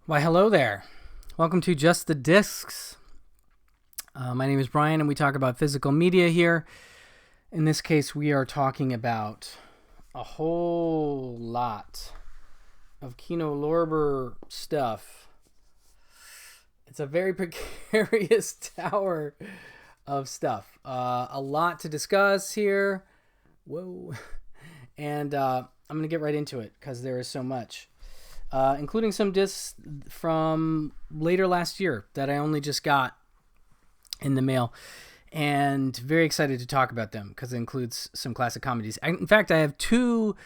Why, hello there. Welcome to Just the Discs. My name is Brian, and we talk about physical media here. In this case, we are talking about a whole lot of Kino Lorber stuff. It's a very precarious tower of stuff. A lot to discuss here. Whoa. And I'm going to get right into it because there is so much. Including some discs from later last year that I only just got in the mail, and very excited to talk about them because it includes some classic comedies. In fact, I have two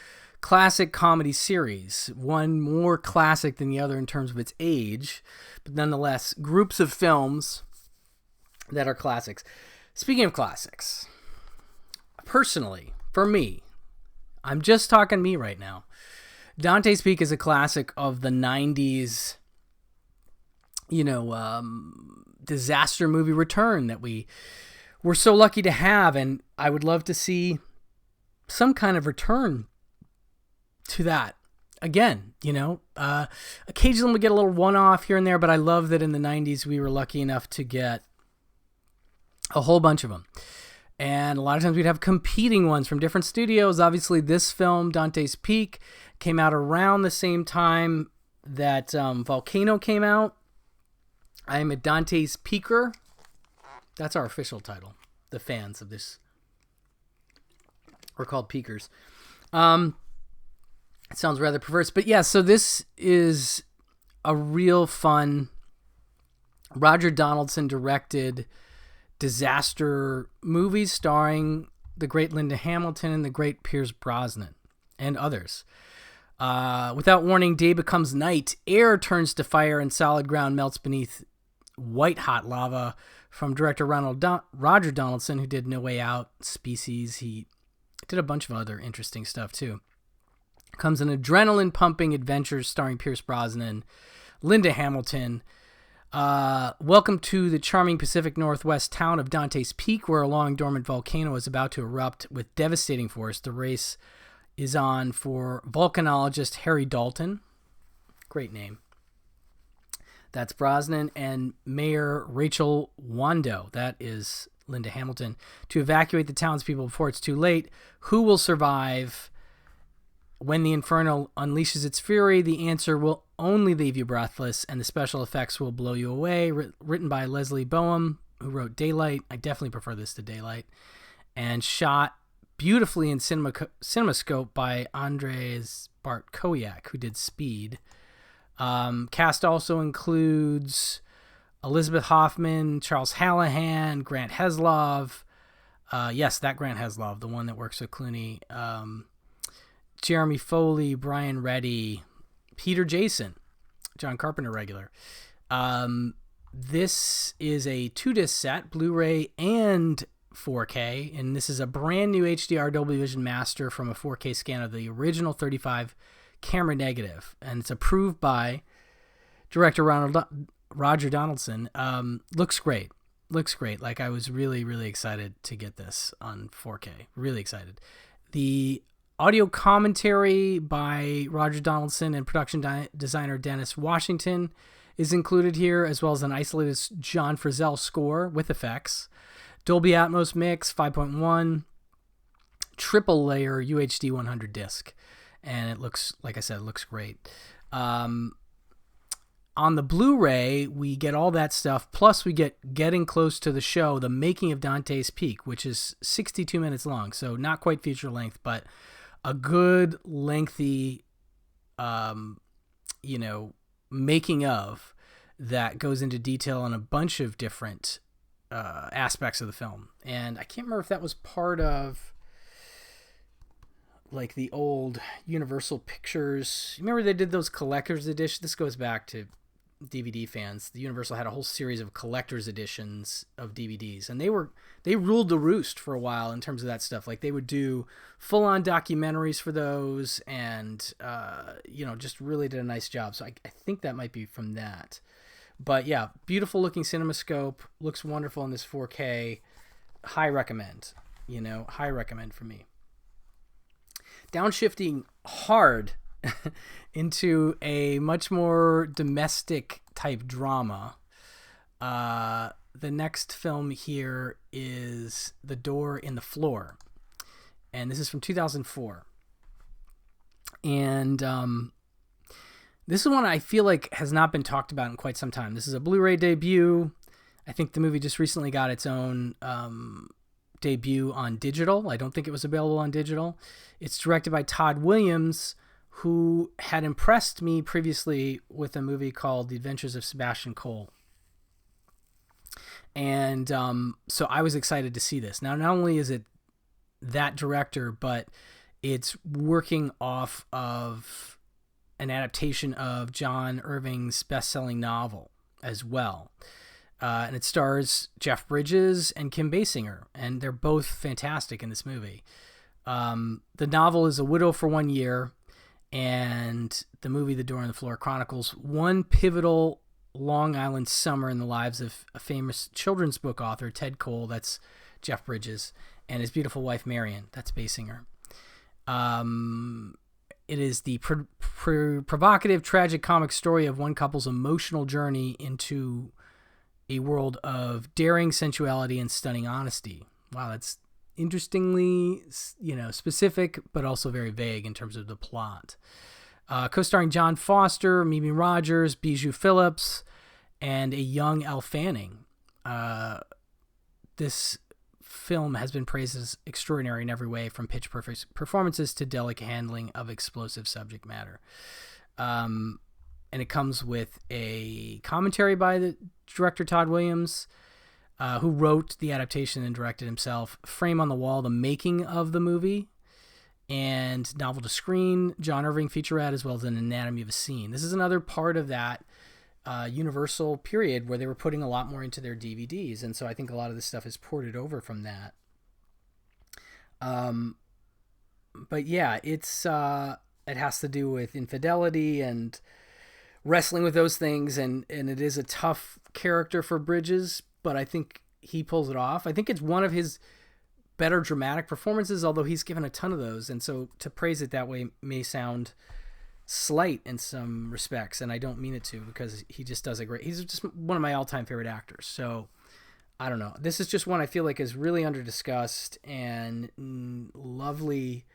classic comedy series, one more classic than the other in terms of its age, but nonetheless, groups of films that are classics. Speaking of classics, personally, for me, I'm just talking me right now, Dante's Peak is a classic of the 90s, disaster movie return that we were so lucky to have. And I would love to see some kind of return to that again. Occasionally we get a little one-off here and there, but I love that in the 90s we were lucky enough to get a whole bunch of them. And a lot of times we'd have competing ones from different studios. Obviously, this film, Dante's Peak, came out around the same time that Volcano came out. I am a Dante's Peaker. That's our official title. The fans of this are called Peakers. It sounds rather perverse. But yeah, so this is a real fun Roger Donaldson directed disaster movies starring the great Linda Hamilton and the great Pierce Brosnan and others. Without warning, day becomes night, air turns to fire, and solid ground melts beneath white-hot lava. From director Roger Donaldson, who did No Way Out, Species. He did a bunch of other interesting stuff, too. Comes an adrenaline-pumping adventure starring Pierce Brosnan, Linda Hamilton. Welcome to the charming Pacific Northwest town of Dante's Peak, where a long-dormant volcano is about to erupt with devastating force. The race is on for volcanologist Harry Dalton. Great name. That's Brosnan. And Mayor Rachel Wando. That is Linda Hamilton. To evacuate the townspeople before it's too late. Who will survive when the inferno unleashes its fury? The answer will only leave you breathless, and the special effects will blow you away. Written by Leslie Boehm, who wrote Daylight. I definitely prefer this to Daylight. And shot beautifully in CinemaScope by Andrzej Bartkowiak, who did Speed. Cast also includes Elizabeth Hoffman, Charles Hallahan, Grant Heslov. Yes, that Grant Heslov, the one that works with Clooney. Jeremy Foley, Brian Reddy, Peter Jason, John Carpenter regular. This is a 2-disc set, Blu-ray and 4K, and this is a brand new HDR Dolby Vision Master from a 4K scan of the original 35 camera negative, and it's approved by director Roger Donaldson. Looks great. Like, I was really, really excited to get this on 4K. Really excited. The audio commentary by Roger Donaldson and production designer Dennis Washington is included here, as well as an isolated John Frizzell score with effects. Dolby Atmos mix, 5.1, triple layer UHD 100 disc. And it looks, like I said, it looks great. On the Blu-ray, we get all that stuff, plus we get Getting Close to the Show, the making of Dante's Peak, which is 62 minutes long, so not quite feature length, but a good, lengthy, making of that goes into detail on a bunch of different aspects of the film. And I can't remember if that was part of like the old Universal Pictures. Remember they did those collector's editions? This goes back to DVD fans. The Universal had a whole series of collector's editions of DVDs, and they ruled the roost for a while in terms of that stuff. Like, they would do full-on documentaries for those, and just really did a nice job. So I think that might be from that. But yeah, beautiful looking CinemaScope, looks wonderful in this 4K. High recommend. High recommend for me. Downshifting hard into a much more domestic type drama. The next film here is The Door in the Floor, and this is from 2004. And this is one I feel like has not been talked about in quite some time. This is a Blu-ray debut. I think the movie just recently got its own debut on digital. I don't think it was available on digital. It's directed by Todd Williams, who had impressed me previously with a movie called The Adventures of Sebastian Cole. And so I was excited to see this. Now, not only is it that director, but it's working off of an adaptation of John Irving's best-selling novel as well. And it stars Jeff Bridges and Kim Basinger, and they're both fantastic in this movie. The novel is A Widow for 1 Year, and the movie The Door on the Floor chronicles one pivotal Long Island summer in the lives of a famous children's book author, Ted Cole, that's Jeff Bridges, and his beautiful wife, Marion, that's Basinger. It is the provocative, tragic comic story of one couple's emotional journey into a world of daring sensuality and stunning honesty. Wow, that's interestingly, specific, but also very vague in terms of the plot. Co-starring John Foster, Mimi Rogers, Bijou Phillips, and a young Elle Fanning. This film has been praised as extraordinary in every way, from pitch-perfect performances to delicate handling of explosive subject matter. And it comes with a commentary by the director Todd Williams, who wrote the adaptation and directed himself, frame on the wall, the making of the movie, and novel to screen, John Irving featurette, as well as an anatomy of a scene. This is another part of that Universal period where they were putting a lot more into their DVDs, and so I think a lot of this stuff is ported over from that. But yeah, it has to do with infidelity and wrestling with those things, and it is a tough character for Bridges, but I think he pulls it off. I think it's one of his better dramatic performances, although he's given a ton of those, and so to praise it that way may sound slight in some respects, and I don't mean it to, because he just does he's just one of my all-time favorite actors. So I don't know, this is just one I feel like is really under discussed and lovely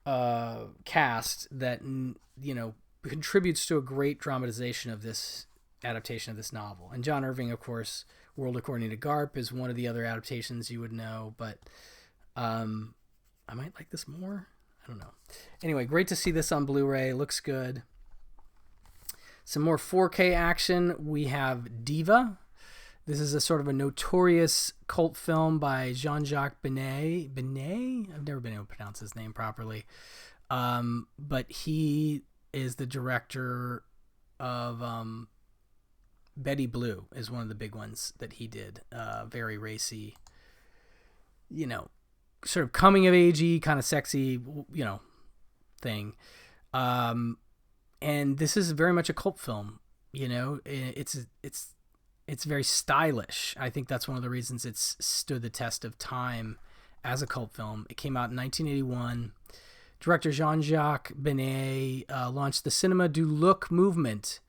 cast that contributes to a great dramatization of this adaptation of this novel. And John Irving, of course, World According to Garp is one of the other adaptations you would know, but I might like this more. I don't know. Anyway, great to see this on Blu-ray. Looks good. Some more 4K action. We have Diva. This is a sort of a notorious cult film by Jean-Jacques Benet. Benet? I've never been able to pronounce his name properly. But he is the director of Betty Blue is one of the big ones that he did. Very racy, sort of coming of agey, kind of sexy, thing. And this is very much a cult film. It's very stylish. I think that's one of the reasons it's stood the test of time as a cult film. It came out in 1981. Director Jean-Jacques Benet launched the Cinema du Look movement,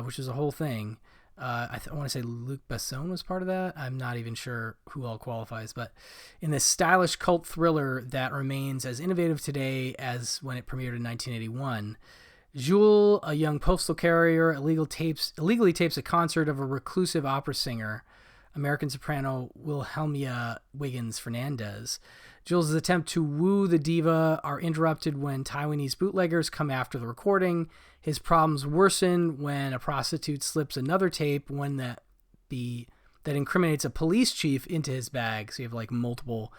which is a whole thing. I want to say Luc Besson was part of that. I'm not even sure who all qualifies, but in this stylish cult thriller that remains as innovative today as when it premiered in 1981, Jules, a young postal carrier, illegally tapes a concert of a reclusive opera singer, American soprano Wilhelmina Wiggins Fernandez. Jules' attempts to woo the diva are interrupted when Taiwanese bootleggers come after the recording. His problems worsen when a prostitute slips another tape, one that incriminates a police chief, into his bag. So you have multiple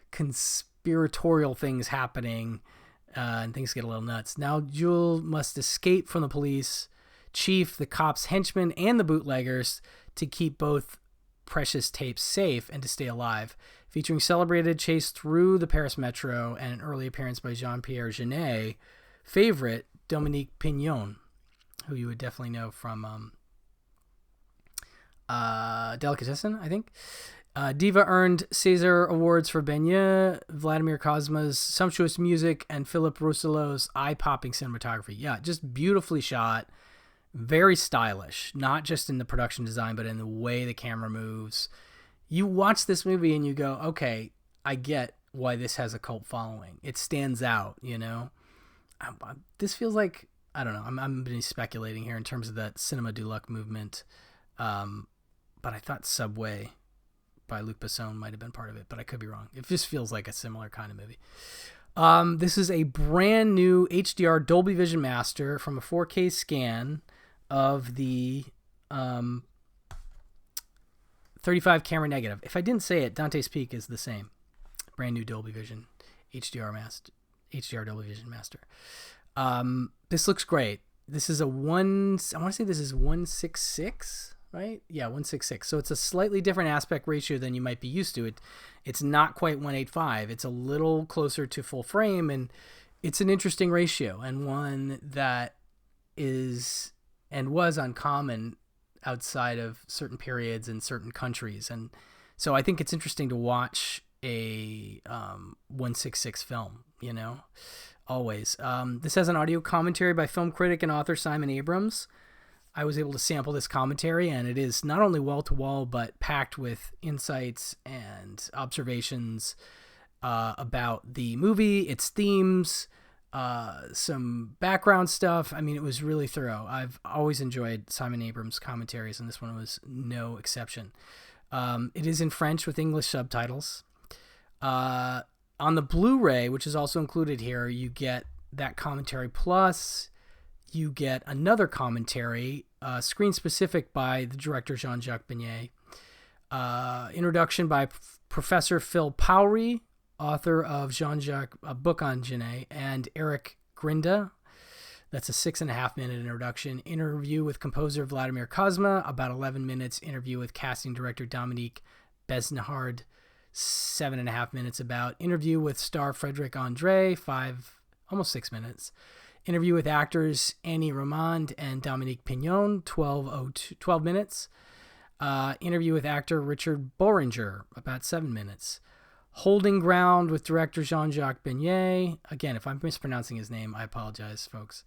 conspiratorial things happening, and things get a little nuts. Now Jules must escape from the police chief, the cops' henchmen, and the bootleggers to keep both precious tapes safe and to stay alive. Featuring celebrated chase through the Paris metro and an early appearance by Jean-Pierre Jeunet, favorite Dominique Pignon, who you would definitely know from Delicatessen, I think. Diva earned César Awards for Beigne, Vladimir Cosma's sumptuous music, and Philip Rousselot's eye-popping cinematography. Yeah, just beautifully shot, very stylish, not just in the production design, but in the way the camera moves. You watch this movie and you go, okay, I get why this has a cult following. It stands out, you know? This feels like, I don't know, I'm speculating here in terms of that Cinema du Luxe movement, but I thought Subway by Luc Besson might have been part of it, but I could be wrong. It just feels like a similar kind of movie. This is a brand new HDR Dolby Vision Master from a 4K scan of the 35 camera negative. If I didn't say it, Dante's Peak is the same. Brand new Dolby Vision HDR Dolby Vision Master. This looks great. This is I want to say this is 166, right? Yeah, 166. So it's a slightly different aspect ratio than you might be used to. It's not quite 185. It's a little closer to full frame, and it's an interesting ratio, and one that is and was uncommon outside of certain periods in certain countries. And so I think it's interesting to watch a 166 film, you know, always. This has an audio commentary by film critic and author Simon Abrams. I was able to sample this commentary, and it is not only wall-to-wall, but packed with insights and observations about the movie, its themes, some background stuff. I mean, it was really thorough. I've always enjoyed Simon Abrams' commentaries, and this one was no exception. It is in French with English subtitles. On the Blu-ray, which is also included here, you get that commentary plus you get another commentary, screen-specific by the director Jean-Jacques Beignet. Introduction by Professor Phil Powry, author of Jean-Jacques, a book on Genet, and Eric Grinda. That's a 6.5-minute introduction. Interview with composer Vladimir Cosma, about 11 minutes. Interview with casting director Dominique Besnehard, 7.5 minutes about. Interview with star Frederic Andre, almost 6 minutes. Interview with actors Annie Romand and Dominique Pignon, 12 minutes. Interview with actor Richard Bohringer, about 7 minutes. Holding Ground with director Jean-Jacques Beignet. Again, if I'm mispronouncing his name, I apologize, folks.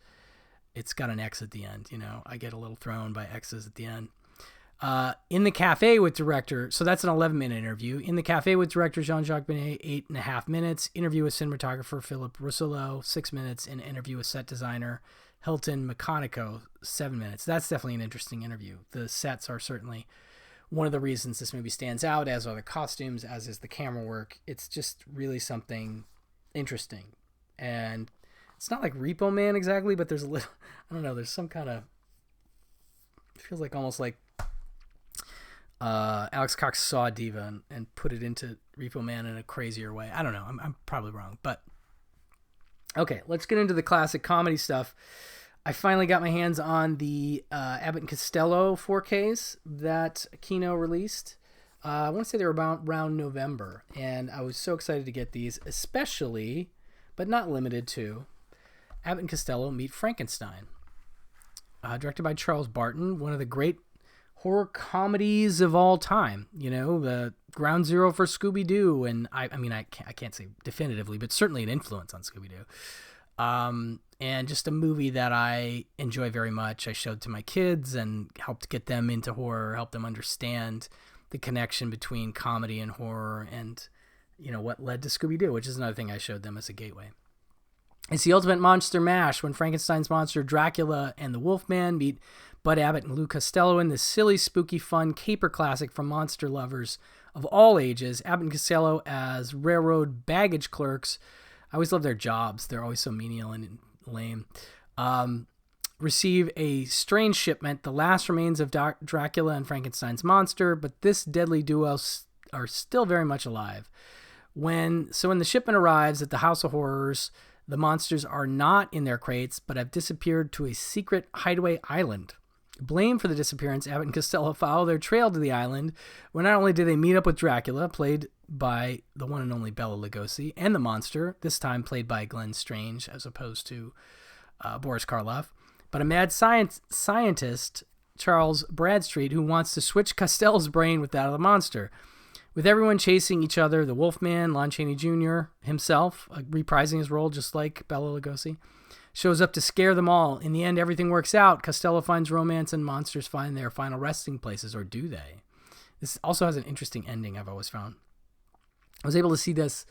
It's got an X at the end, you know. I get a little thrown by X's at the end. In the Cafe with director, so that's an 11-minute interview. In the Cafe with director Jean-Jacques Beignet, 8.5 minutes. Interview with cinematographer Philip Rousselot, 6 minutes. And interview with set designer Hilton Mecanico, 7 minutes. That's definitely an interesting interview. The sets are certainly one of the reasons this movie stands out, as are the costumes, as is the camera work. It's just really something interesting. And it's not like Repo Man exactly, but there's a little, I don't know, there's some kind of, it feels like almost like Alex Cox saw Diva and put it into Repo Man in a crazier way. I don't know. I'm probably wrong. But okay, let's get into the classic comedy stuff. I finally got my hands on the Abbott and Costello 4Ks that Kino released. I want to say they were around November, and I was so excited to get these, especially, but not limited to, Abbott and Costello Meet Frankenstein. Directed by Charles Barton, one of the great horror comedies of all time. You know, the ground zero for Scooby-Doo, and I mean, I can't say definitively, but certainly an influence on Scooby-Doo. And just a movie that I enjoy very much. I showed to my kids and helped get them into horror, helped them understand the connection between comedy and horror, and, you know, what led to Scooby-Doo, which is another thing I showed them as a gateway. It's the ultimate monster mash when Frankenstein's monster Dracula and the Wolfman meet Bud Abbott and Lou Costello in this silly, spooky, fun caper classic for monster lovers of all ages. Abbott and Costello as railroad baggage clerks. I always love their jobs. They're always so menial and lame. Receive a strange shipment, the last remains of Dracula and Frankenstein's monster, but this deadly duo are still very much alive. When the shipment arrives at the House of Horrors, the monsters are not in their crates, but have disappeared to a secret hideaway island. Blamed for the disappearance, Abbott and Costello follow their trail to the island, where not only do they meet up with Dracula, played by the one and only Bela Lugosi, and the monster, this time played by Glenn Strange as opposed to Boris Karloff, but a mad scientist, Charles Bradstreet, who wants to switch Costello's brain with that of the monster. With everyone chasing each other, the Wolfman, Lon Chaney Jr. himself, reprising his role just like Bela Lugosi, shows up to scare them all. In the end, everything works out. Costello finds romance and monsters find their final resting places, or do they? This also has an interesting ending, I've always found. I was able to see this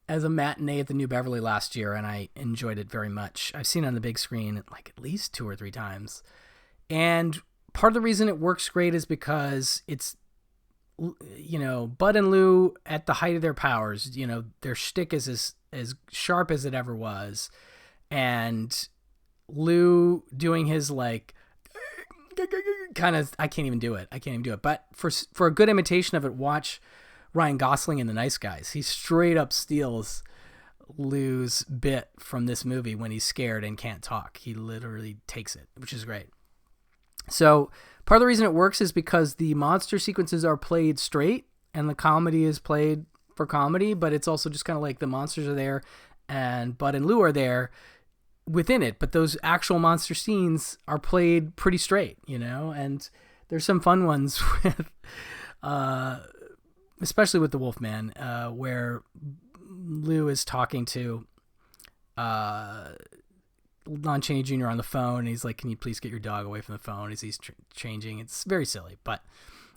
as a matinee at the New Beverly last year, and I enjoyed it very much. I've seen it on the big screen like at least 2 or 3 times. And part of the reason it works great is because it's, you know, Bud and Lou at the height of their powers. You know, their shtick is as sharp as it ever was. And Lou doing his like kind of, I can't even do it. But for a good imitation of it, watch Ryan Gosling in The Nice Guys. He straight up steals Lou's bit from this movie when he's scared and can't talk. He literally takes it, which is great. So part of the reason it works is because the monster sequences are played straight and the comedy is played for comedy, but it's also just kind of like the monsters are there and Bud and Lou are there within it, but those actual monster scenes are played pretty straight, you know, and there's some fun ones with, especially with the Wolfman, where Lou is talking to Lon Chaney Jr. on the phone, and he's like, "Can you please get your dog away from the phone?" As he's changing. It's very silly, but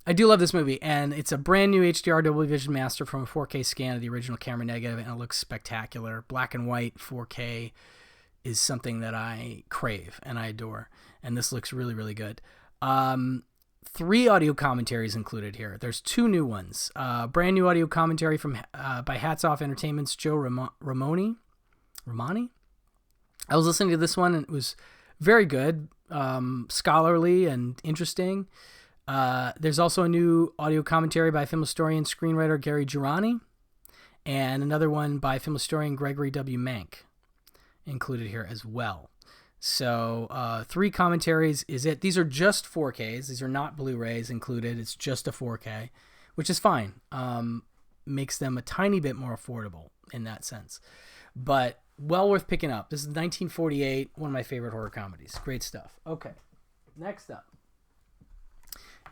I do love this movie, and it's a brand new HDR Dolby Vision Master from a 4K scan of the original camera negative, and it looks spectacular. Black and white 4K is something that I crave and I adore, and this looks really, really good. 3 audio commentaries included here. There's 2 new ones. Brand new audio commentary from by Hats Off Entertainment's Joe Romani. I was listening to this one, and it was very good, scholarly and interesting. There's also a new audio commentary by film historian screenwriter Gary Girani, and another one by film historian Gregory W. Mank included here as well. So 3 commentaries is it. These are just 4Ks. These are not Blu-rays included. It's just a 4K, which is fine. Makes them a tiny bit more affordable in that sense. But well worth picking up. This is 1948, one of my favorite horror comedies. Great stuff. Okay, next up.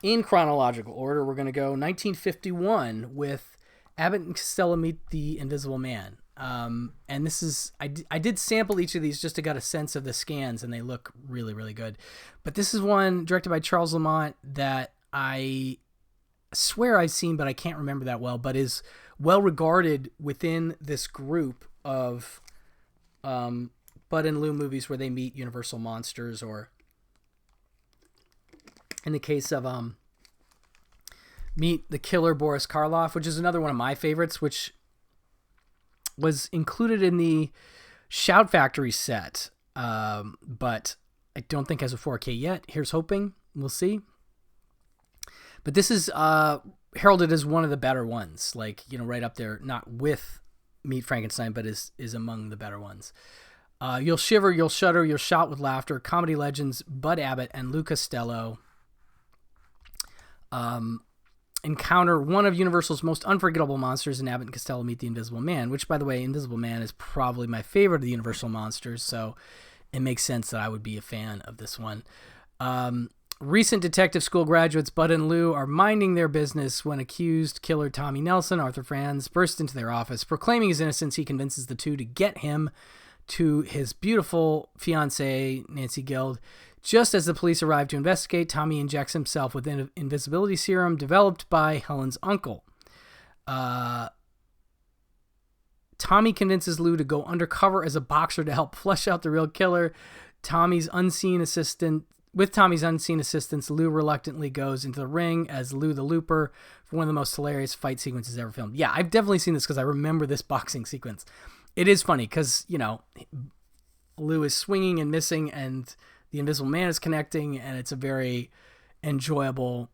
In chronological order, we're going to go 1951 with Abbott and Costello Meet the Invisible Man. And this is, I did sample each of these just to get a sense of the scans, and they look really, really good. But this is one directed by Charles Lamont that I swear I've seen, but I can't remember that well, but is well regarded within this group of Bud and Lou movies where they meet Universal monsters, or in the case of Meet the Killer Boris Karloff, which is another one of my favorites, which was included in the Shout Factory set, but I don't think has a 4K yet. Here's hoping. We'll see. But this is heralded as one of the better ones, like, you know, right up there, not with Meet Frankenstein, but is among the better ones. You'll shiver, you'll shudder, you'll shout with laughter. Comedy legends Bud Abbott and Lou Costello encounter one of Universal's most unforgettable monsters in Abbott and Costello Meet the Invisible Man, which, by the way, Invisible Man is probably my favorite of the Universal monsters, so it makes sense that I would be a fan of this one. Recent detective school graduates Bud and Lou are minding their business when accused killer Tommy Nelson, Arthur Franz, bursts into their office. Proclaiming his innocence, he convinces the two to get him to his beautiful fiancée, Nancy Guild. Just as the police arrive to investigate, Tommy injects himself with an invisibility serum developed by Helen's uncle. Tommy convinces Lou to go undercover as a boxer to help flesh out the real killer. With Tommy's unseen assistance, Lou reluctantly goes into the ring as Lou the Looper for one of the most hilarious fight sequences ever filmed. Yeah, I've definitely seen this because I remember this boxing sequence. It is funny because, you know, Lou is swinging and missing, and the Invisible Man is connecting, and it's a very enjoyable,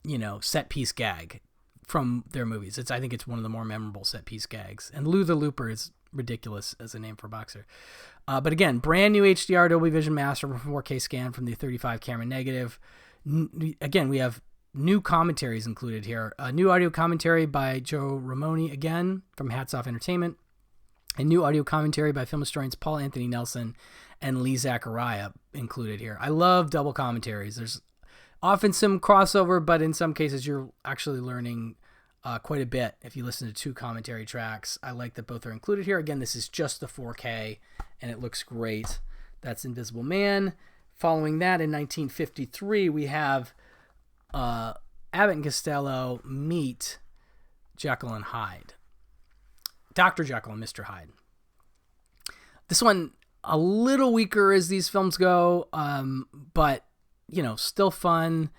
you know, set piece gag from their movies. I think it's one of the more memorable set piece gags. And Lou the Looper is ridiculous as a name for a boxer. But again, brand new HDR Dolby Vision Master from 4K scan from the 35 camera negative. Again, we have new commentaries included here. A new audio commentary by Joe Romani, again, from Hats Off Entertainment. A new audio commentary by film historians Paul Anthony Nelson and Lee Zachariah included here. I love double commentaries. There's often some crossover, but in some cases you're actually learning quite a bit if you listen to 2 commentary tracks. I like that both are included here. Again, this is just the 4K, and it looks great. That's Invisible Man. Following that, in 1953, we have Abbott and Costello meet Jekyll and Hyde. Dr. Jekyll and Mr. Hyde. This one, a little weaker as these films go, but, still fun.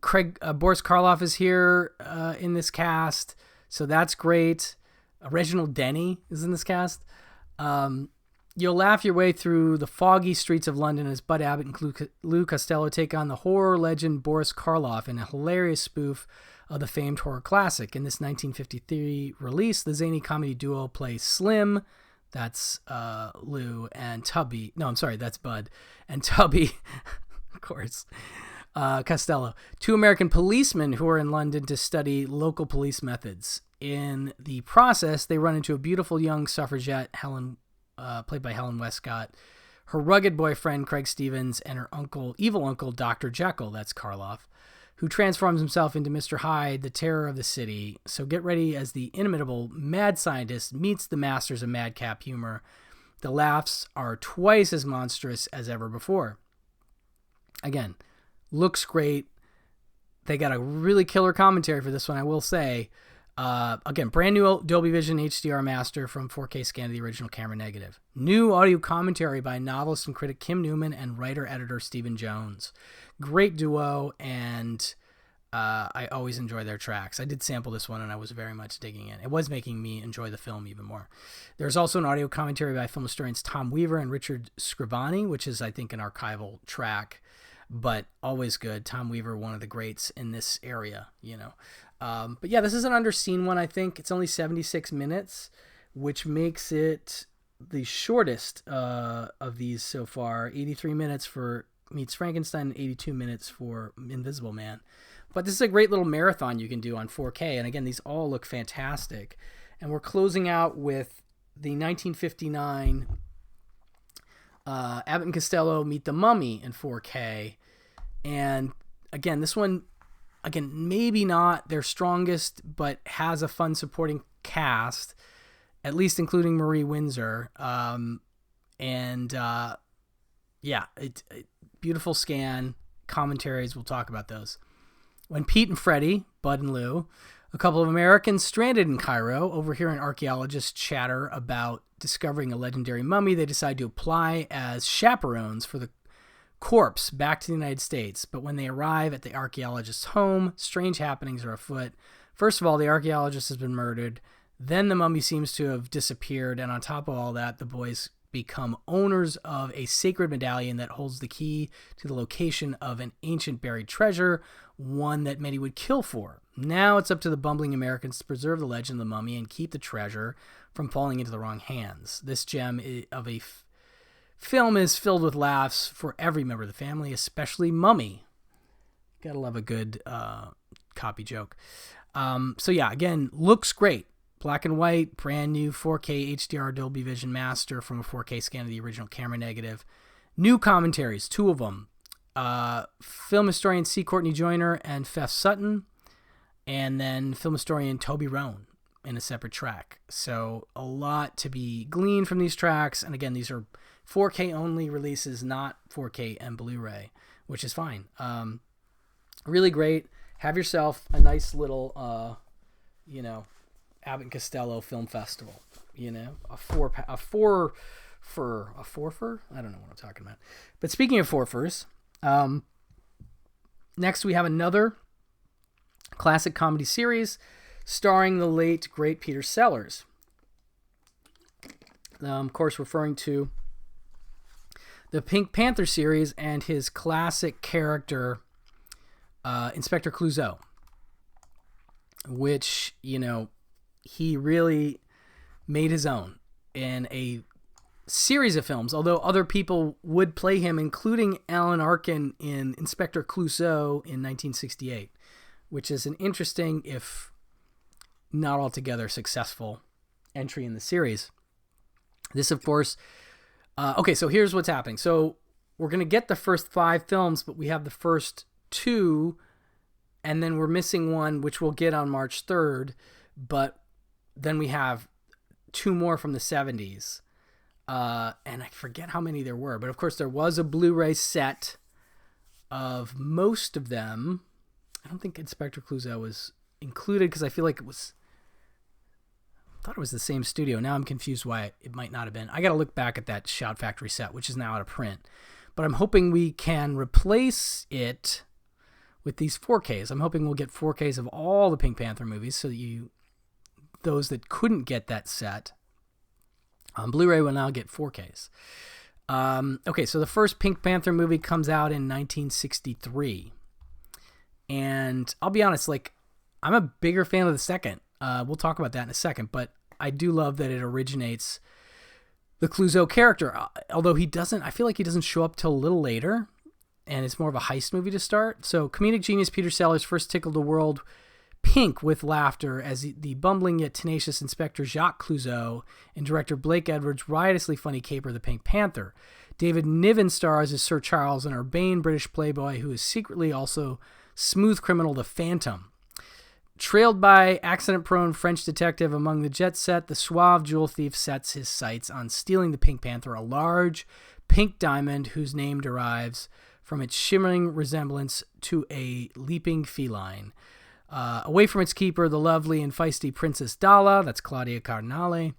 Boris Karloff is here in this cast, so that's great. Reginald Denny is in this cast. You'll laugh your way through the foggy streets of London as Bud Abbott and Lou Costello take on the horror legend Boris Karloff in a hilarious spoof of the famed horror classic. In this 1953 release, the zany comedy duo play Slim, that's Lou, and Tubby. No, I'm sorry, that's Bud. And Tubby, of course, Costello. 2 American policemen who are in London to study local police methods. In the process, they run into a beautiful young suffragette, Helen, played by Helen Westcott, her rugged boyfriend, Craig Stevens, and her evil uncle, Dr. Jekyll, that's Karloff, who transforms himself into Mr. Hyde, the terror of the city. So get ready as the inimitable mad scientist meets the masters of madcap humor. The laughs are twice as monstrous as ever before. Again, looks great. They got a really killer commentary for this one, I will say. Again, brand new Dolby Vision HDR master from 4K scan of the original camera negative. New audio commentary by novelist and critic Kim Newman and writer-editor Stephen Jones. Great duo, and I always enjoy their tracks. I did sample this one, and I was very much digging it. It was making me enjoy the film even more. There's also an audio commentary by film historians Tom Weaver and Richard Scrivani, which is, I think, an archival track, but always good. Tom Weaver, one of the greats in this area, But yeah, this is an underseen one, I think. It's only 76 minutes, which makes it the shortest of these so far. 83 minutes for Meets Frankenstein and 82 minutes for Invisible Man. But this is a great little marathon you can do on 4K. And again, these all look fantastic. And we're closing out with the 1959 Abbott and Costello Meet the Mummy in 4K. And again, this one, maybe not their strongest, but has a fun supporting cast, at least including Marie Windsor. Beautiful scan, commentaries, we'll talk about those. When Pete and Freddie, Bud and Lou, a couple of Americans stranded in Cairo, overhearing archaeologists chatter about discovering a legendary mummy, they decide to apply as chaperones for the corpse back to the United States. But when they arrive at the archaeologist's home, strange happenings are afoot. First of all, the archaeologist has been murdered. Then the mummy seems to have disappeared. And on top of all that, the boys become owners of a sacred medallion that holds the key to the location of an ancient buried treasure, one that many would kill for. Now it's up to the bumbling Americans to preserve the legend of the mummy and keep the treasure from falling into the wrong hands. This gem of a film is filled with laughs for every member of the family, especially Mummy. Gotta love a good copy joke. Again, looks great. Black and white, brand new 4K HDR Dolby Vision master from a 4K scan of the original camera negative. New commentaries, 2 of them. Film historian C. Courtney Joyner and Fef Sutton, and then film historian Toby Rohn in a separate track. So a lot to be gleaned from these tracks. And again, these are 4K only releases, not 4K and Blu-ray, which is fine. Really great. Have yourself a nice little, Abbott and Costello Film Festival. A forfur. I don't know what I'm talking about. But speaking of forfurs, next we have another classic comedy series starring the late, great Peter Sellers. Of course, referring to the Pink Panther series and his classic character, Inspector Clouseau, which, he really made his own in a series of films, although other people would play him, including Alan Arkin in Inspector Clouseau in 1968, which is an interesting, if not altogether successful, entry in the series. This, of course... so here's what's happening. So we're going to get the first 5 films, but we have the first 2 And then we're missing one, which we'll get on March 3rd. But then we have 2 more from the 70s. And I forget how many there were. But, of course, there was a Blu-ray set of most of them. I don't think Inspector Clouseau was included because I feel like I thought it was the same studio. Now I'm confused why it might not have been. I got to look back at that Shout Factory set, which is now out of print. But I'm hoping we can replace it with these 4Ks. I'm hoping we'll get 4Ks of all the Pink Panther movies so that those that couldn't get that set on Blu-ray will now get 4Ks. Okay, so the first Pink Panther movie comes out in 1963. And I'll be honest, like, I'm a bigger fan of the second. We'll talk about that in a second, but I do love that it originates the Clouseau character, although I feel like he doesn't show up till a little later, and it's more of a heist movie to start. So comedic genius Peter Sellers first tickled the world pink with laughter as the bumbling yet tenacious Inspector Jacques Clouseau and director Blake Edwards' riotously funny caper The Pink Panther. David Niven stars as Sir Charles, an urbane British playboy who is secretly also smooth criminal The Phantom. Trailed by accident-prone French detective among the jet set, the suave jewel thief sets his sights on stealing the Pink Panther, a large pink diamond whose name derives from its shimmering resemblance to a leaping feline. Away from its keeper, the lovely and feisty Princess Dalla, that's Claudia Cardinale.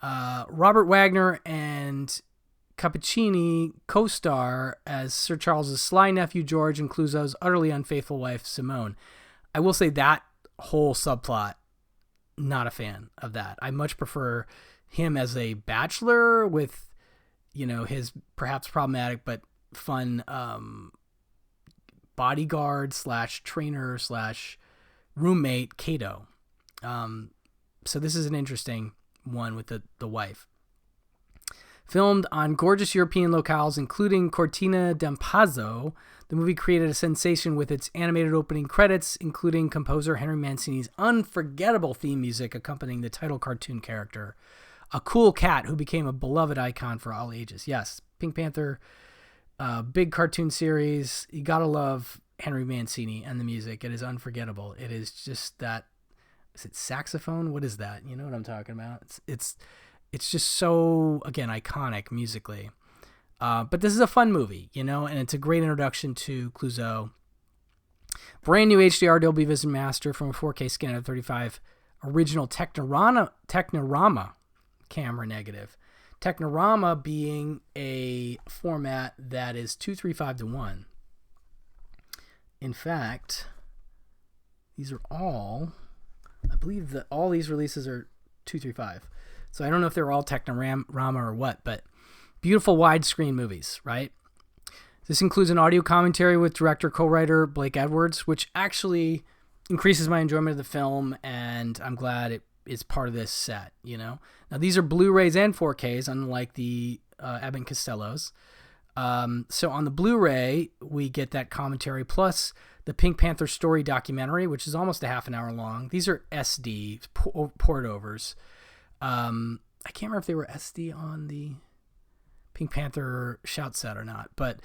Robert Wagner and Cappuccini co-star as Sir Charles's sly nephew George and Clouseau's utterly unfaithful wife Simone. I will say that whole subplot, not a fan of that. I much prefer him as a bachelor with, his perhaps problematic but fun bodyguard / trainer / roommate Cato. So this is an interesting one with the wife. Filmed on gorgeous European locales, including Cortina d'Ampezzo, the movie created a sensation with its animated opening credits, including composer Henry Mancini's unforgettable theme music accompanying the title cartoon character, a cool cat who became a beloved icon for all ages. Yes, Pink Panther, big cartoon series. You gotta love Henry Mancini and the music. It is unforgettable. It is just that. Is it saxophone? What is that? You know what I'm talking about? It's just so, again, iconic musically. But this is a fun movie, and it's a great introduction to Clouseau. Brand new HDR Dolby Vision Master from a 4K scan of 35 original Technorama camera negative. Technorama being a format that is 2:3:5:1. In fact, these are all, I believe that all these releases are 2:3:5. So I don't know if they're all Technorama or what, but beautiful widescreen movies, right? This includes an audio commentary with director co-writer Blake Edwards, which actually increases my enjoyment of the film, and I'm glad it is part of this set, Now, these are Blu-rays and 4Ks, unlike the Abbott Costellos. So on the Blu-ray, we get that commentary, plus the Pink Panther story documentary, which is almost a half an hour long. These are SD, port-overs. I can't remember if they were SD on the Pink Panther Shout set or not, but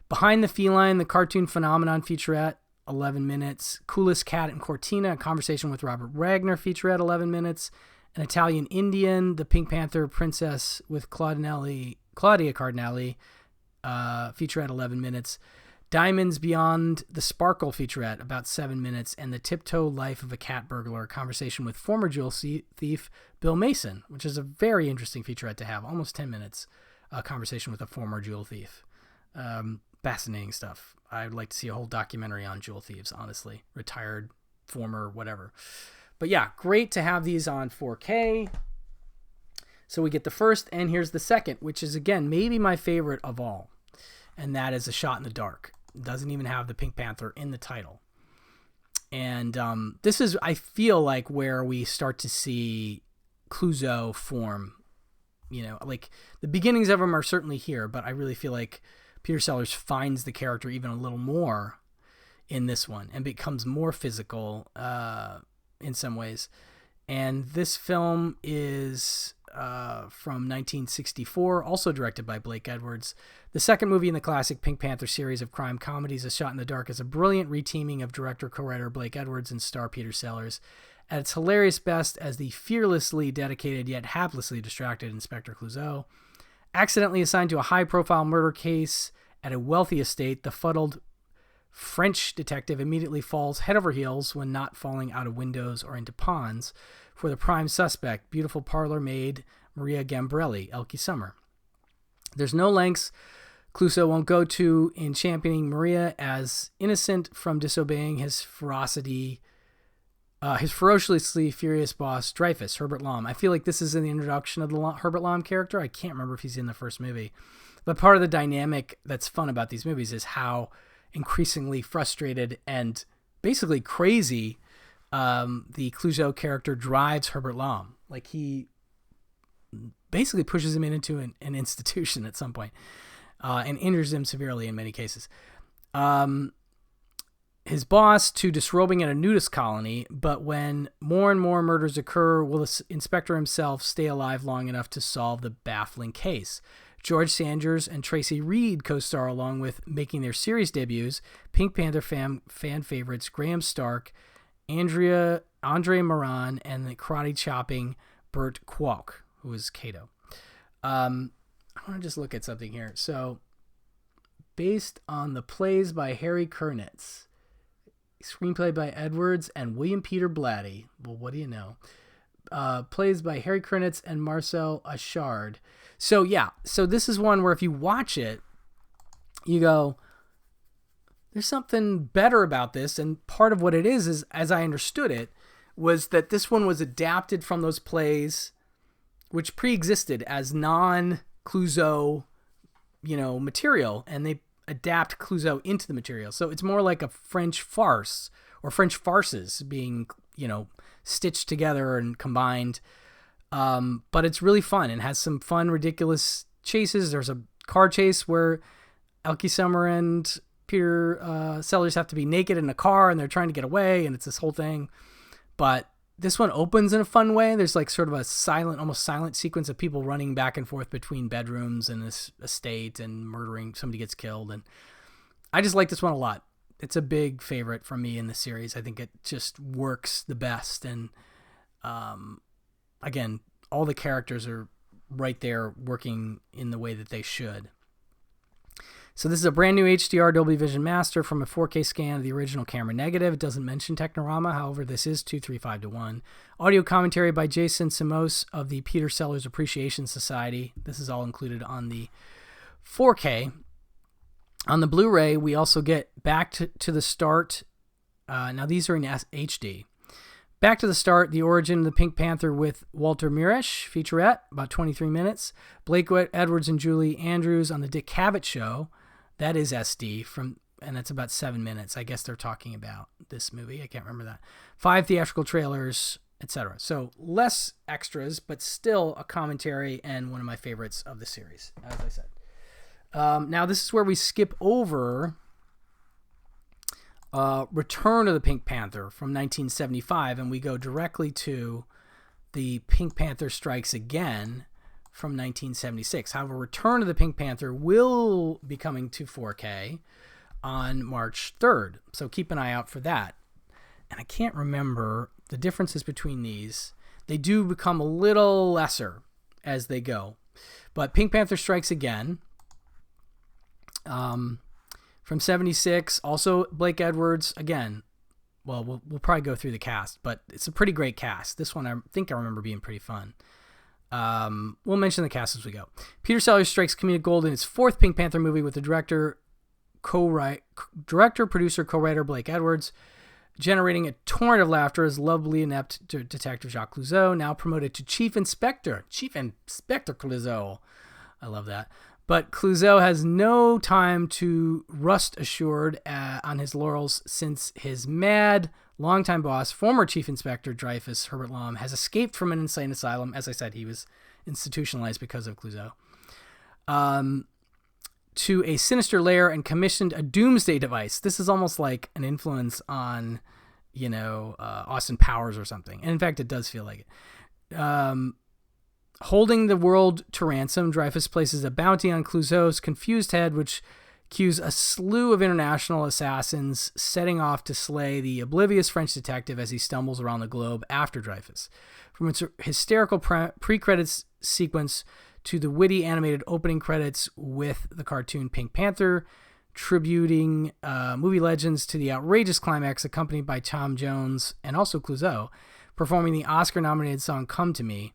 Behind the Feline, the cartoon phenomenon featurette, 11 minutes. Coolest Cat in Cortina, a conversation with Robert Wagner featurette, 11 minutes. An Italian Indian, the Pink Panther Princess with Claudia Cardinale, featurette, 11 minutes. Diamonds Beyond the Sparkle featurette, about 7 minutes, and The Tiptoe Life of a Cat Burglar, a conversation with former jewel thief Bill Mason, which is a very interesting featurette to have, almost 10 minutes, a conversation with a former jewel thief. Fascinating stuff. I'd like to see a whole documentary on jewel thieves, honestly. Retired, former, whatever. But yeah, great to have these on 4K. So we get the first, and here's the second, which is, again, maybe my favorite of all, and that is A Shot in the Dark. Doesn't even have the Pink Panther in the title. And this is, I feel like, where we start to see Clouseau form. Like the beginnings of him are certainly here, but I really feel like Peter Sellers finds the character even a little more in this one and becomes more physical in some ways. And this film is from 1964, also directed by Blake Edwards. The second movie in the classic Pink Panther series of crime comedies, A Shot in the Dark, is a brilliant reteaming of director-co-writer Blake Edwards and star Peter Sellers at its hilarious best as the fearlessly dedicated yet haplessly distracted Inspector Clouseau. Accidentally assigned to a high-profile murder case at a wealthy estate, the fuddled French detective immediately falls head over heels when not falling out of windows or into ponds for the prime suspect, beautiful parlor maid Maria Gambrelli, Elkie Summer. There's no lengths Clouseau won't go to in championing Maria as innocent from disobeying his ferociously furious boss, Dreyfus, Herbert Lom. I feel like this is in the introduction of the Herbert Lom character. I can't remember if he's in the first movie. But part of the dynamic that's fun about these movies is how increasingly frustrated and basically crazy the Clouseau character drives Herbert Lom. Like, he basically pushes him into an institution at some point and injures him severely in many cases. His boss to disrobing at a nudist colony, but when more and more murders occur, will the inspector himself stay alive long enough to solve the baffling case? George Sanders and Tracy Reed co-star along with making their series debuts, Pink Panther fan favorites Graham Stark, Andre Moran, and the karate-chopping Burt Kwok, who is Kato. I want to just look at something here. So, based on the plays by Harry Kurnitz, screenplay by Edwards and William Peter Blatty. Well, what do you know? Plays by Harry Kurnitz and Marcel Achard. So, yeah. So, this is one where if you watch it, you go, there's something better about this. And part of what it is, as I understood it, was that this one was adapted from those plays which pre-existed as non-Clouseau, material, and they adapt Clouseau into the material. So it's more like a French farce or French farces being, stitched together and combined. But it's really fun and has some fun, ridiculous chases. There's a car chase where Elkie Summer and Peter Sellers have to be naked in a car and they're trying to get away, and it's this whole thing. But this one opens in a fun way. There's like sort of a almost silent sequence of people running back and forth between bedrooms and this estate and murdering. Somebody gets killed. And I just like this one a lot. It's a big favorite from me in the series. I think it just works the best. And again, all the characters are right there working in the way that they should. So this is a brand new HDR Dolby Vision Master from a 4K scan of the original camera negative. It doesn't mention Technorama. However, this is 235:1. Audio commentary by Jason Simos of the Peter Sellers Appreciation Society. This is all included on the 4K. On the Blu-ray, we also get Back to the Start. Now, these are in HD. Back to the Start, the origin of the Pink Panther with Walter Mirisch, featurette, about 23 minutes. Blake Edwards and Julie Andrews on the Dick Cavett Show. That is SD, and that's about 7 minutes. I guess they're talking about this movie. I can't remember that. 5 theatrical trailers, etc. So less extras, but still a commentary and one of my favorites of the series, as I said. Now, this is where we skip over Return of the Pink Panther from 1975, and we go directly to the Pink Panther Strikes Again from 1976. However, Return of the Pink Panther will be coming to 4K on March 3rd, so keep an eye out for that. And I can't remember the differences between these. They do become a little lesser as they go. But Pink Panther Strikes Again from 76, also Blake Edwards. Again, well, we'll probably go through the cast, but it's a pretty great cast. This one I think I remember being pretty fun. We'll mention the cast as we go. Peter Sellers strikes comedic gold in his fourth Pink Panther movie with the director, producer, co-writer Blake Edwards, generating a torrent of laughter as lovely inept Detective Jacques Clouseau, now promoted to Chief Inspector Clouseau. I love that. But Clouseau has no time to rust assured on his laurels since his mad longtime boss, former Chief Inspector Dreyfus, Herbert Lom, has escaped from an insane asylum. As I said, he was institutionalized because of Clouseau. To a sinister lair and commissioned a doomsday device. This is almost like an influence on, Austin Powers or something. And in fact, it does feel like it. Holding the world to ransom, Dreyfus places a bounty on Clouseau's confused head, which cues a slew of international assassins setting off to slay the oblivious French detective as he stumbles around the globe after Dreyfus. From its hysterical pre-credits sequence to the witty animated opening credits with the cartoon Pink Panther, tributing movie legends, to the outrageous climax accompanied by Tom Jones and also Clouseau performing the Oscar-nominated song Come to Me,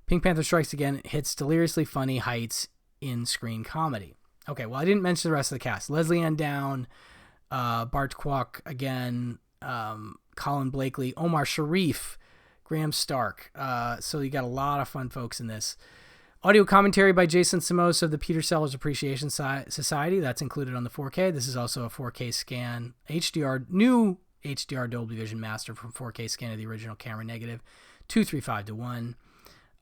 Pink Panther Strikes Again hits deliriously funny heights in screen comedy. Okay, well, I didn't mention the rest of the cast. Leslie Ann Down, Bart Kwok again, Colin Blakely, Omar Sharif, Graham Stark. So you got a lot of fun folks in this. Audio commentary by Jason Samos of the Peter Sellers Appreciation Society. That's included on the 4K. This is also a 4K scan. New HDR Dolby Vision Master from 4K scan of the original camera negative. 235:1.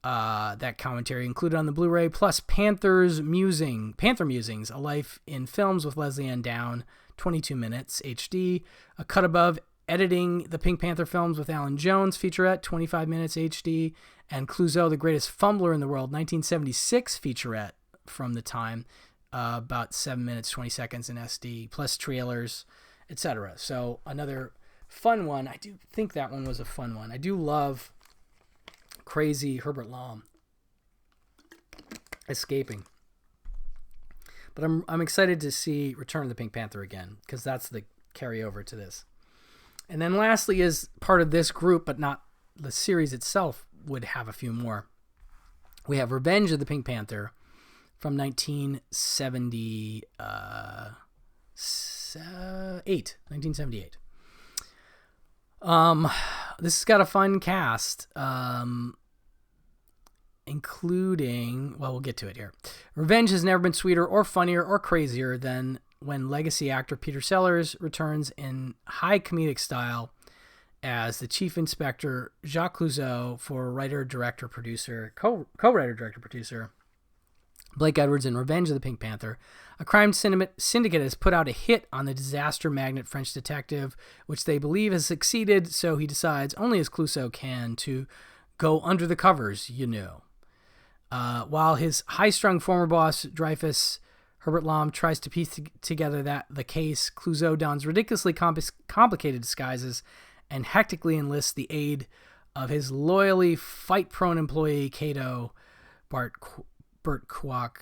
That commentary included on the Blu-ray, plus Panther Musings, A Life in Films with Leslie Ann Down, 22 minutes HD. A cut above, Editing the Pink Panther Films with Alan Jones featurette, 25 minutes HD. And Clouseau, the Greatest Fumbler in the World, 1976 featurette from the time, about 7 minutes, 20 seconds in SD, plus trailers, etc. So another fun one. I do think that one was a fun one. I do love crazy Herbert Lom escaping, but I'm excited to see Return of the Pink Panther again, because that's the carryover to this. And then lastly is part of this group, but not the series itself, would have a few more. We have Revenge of the Pink Panther from 1978. This has got a fun cast, including, well, we'll get to it here. Revenge has never been sweeter or funnier or crazier than when legacy actor Peter Sellers returns in high comedic style as the chief inspector Jacques Clouseau for co-writer, director, producer Blake Edwards in Revenge of the Pink Panther. A crime syndicate has put out a hit on the disaster magnet French detective, which they believe has succeeded, so he decides, only as Clouseau can, to go under the covers, While his high-strung former boss, Dreyfus, Herbert Lom, tries to piece together the case, Clouseau dons ridiculously complicated disguises and hectically enlists the aid of his loyally fight-prone employee, Cato, Bert Kwok,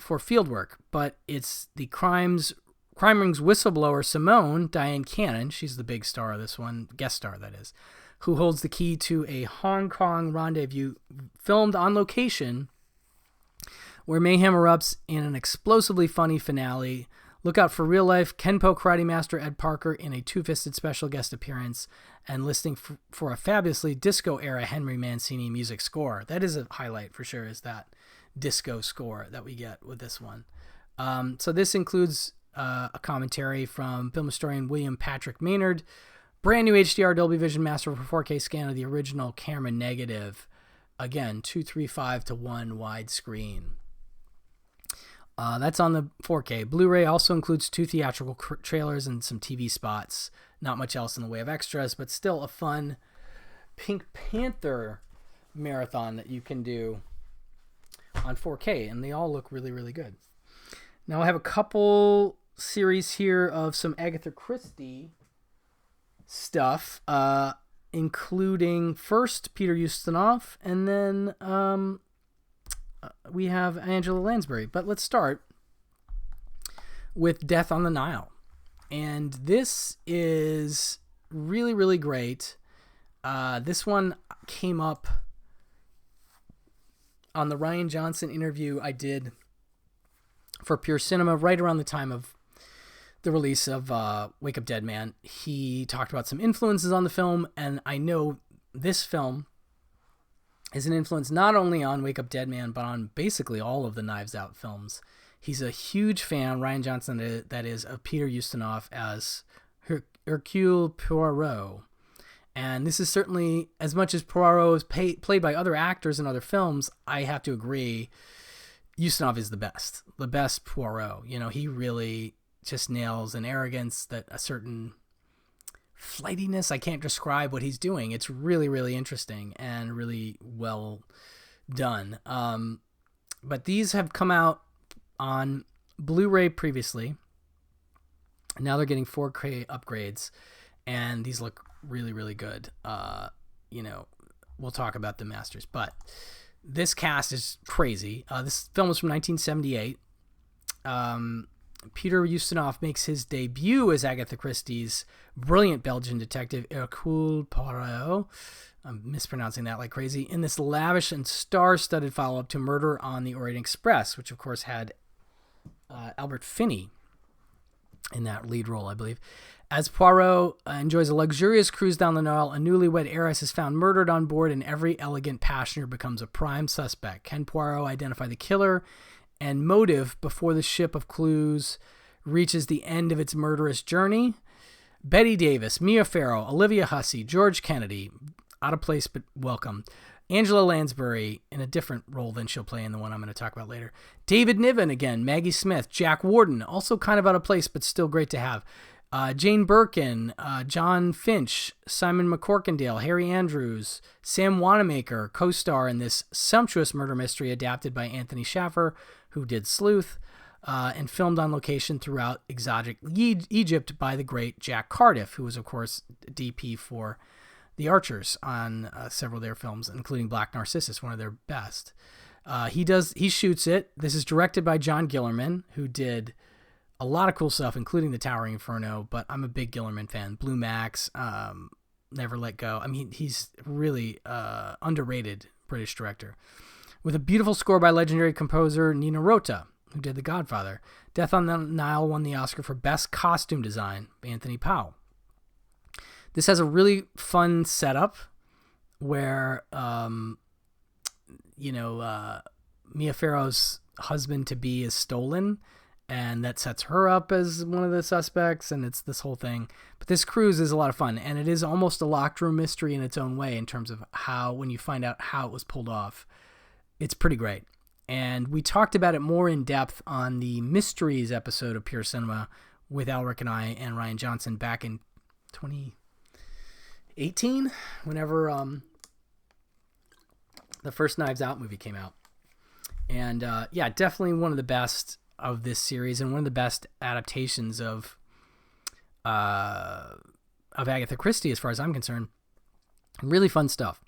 for field work. But it's the crime ring's whistleblower, Simone, Diane Cannon, she's the big star of this one, guest star that is, who holds the key to a Hong Kong rendezvous filmed on location where mayhem erupts in an explosively funny finale. Look out for real-life Kenpo karate master Ed Parker in a two-fisted special guest appearance, and listing for a fabulously disco-era Henry Mancini music score. That is a highlight for sure, is that disco score that we get with this one. So this includes a commentary from film historian William Patrick Maynard, brand new HDR Dolby Vision Master for 4K scan of the original camera negative. Again, 235:1 widescreen. That's on the 4K. Blu-ray also includes 2 theatrical trailers and some TV spots. Not much else in the way of extras, but still a fun Pink Panther marathon that you can do on 4K, and they all look really, really good. Now I have a couple series here of some Agatha Christie stuff, including first Peter Ustinov, and then we have Angela Lansbury. But let's start with Death on the Nile. And this is really, really great. This one came up on the Rian Johnson interview I did for Pure Cinema right around the time of the release of Wake Up Dead Man. He talked about some influences on the film, and I know this film is an influence not only on Wake Up Dead Man, but on basically all of the Knives Out films. He's a huge fan, Rian Johnson, that is, of Peter Ustinov as Hercule Poirot. And this is certainly, as much as Poirot is played by other actors in other films, I have to agree, Ustinov is the best Poirot. You know, he really just nails an arrogance, that a certain flightiness. I can't describe what he's doing. It's really, really interesting and really well done. But these have come out on Blu-ray previously. Now they're getting 4K upgrades, and these look really, really good. We'll talk about the masters, but this cast is crazy. This film was from 1978. Peter Ustinov makes his debut as Agatha Christie's brilliant Belgian detective Hercule Poirot. I'm mispronouncing that like crazy. In this lavish and star-studded follow-up to Murder on the Orient Express, which of course had Albert Finney in that lead role, I believe. As Poirot enjoys a luxurious cruise down the Nile, a newlywed heiress is found murdered on board, and every elegant passenger becomes a prime suspect. Can Poirot identify the killer and motive before the ship of clues reaches the end of its murderous journey? Betty Davis, Mia Farrow, Olivia Hussey, George Kennedy, out of place but welcome. Angela Lansbury in a different role than she'll play in the one I'm going to talk about later. David Niven again, Maggie Smith, Jack Warden, also kind of out of place but still great to have. Jane Birkin, John Finch, Simon McCorkindale, Harry Andrews, Sam Wanamaker co-star in this sumptuous murder mystery adapted by Anthony Schaffer, who did Sleuth, and filmed on location throughout exotic Egypt by the great Jack Cardiff, who was, of course, DP for The Archers on several of their films, including Black Narcissus, one of their best. He shoots it. This is directed by John Gillerman, who did a lot of cool stuff, including The Towering Inferno, but I'm a big Gillerman fan. Blue Max, Never Let Go. I mean, he's really underrated British director. With a beautiful score by legendary composer Nino Rota, who did The Godfather. Death on the Nile won the Oscar for Best Costume Design by Anthony Powell. This has a really fun setup where, Mia Farrow's husband-to-be is stolen, and that sets her up as one of the suspects, and it's this whole thing. But this cruise is a lot of fun, and it is almost a locked room mystery in its own way in terms of how, when you find out how it was pulled off, it's pretty great. And we talked about it more in depth on the Mysteries episode of Pure Cinema with Alric and I and Ryan Johnson back in 2018, whenever the first Knives Out movie came out. And definitely one of the best of this series and one of the best adaptations of Agatha Christie as far as I'm concerned. Really fun stuff.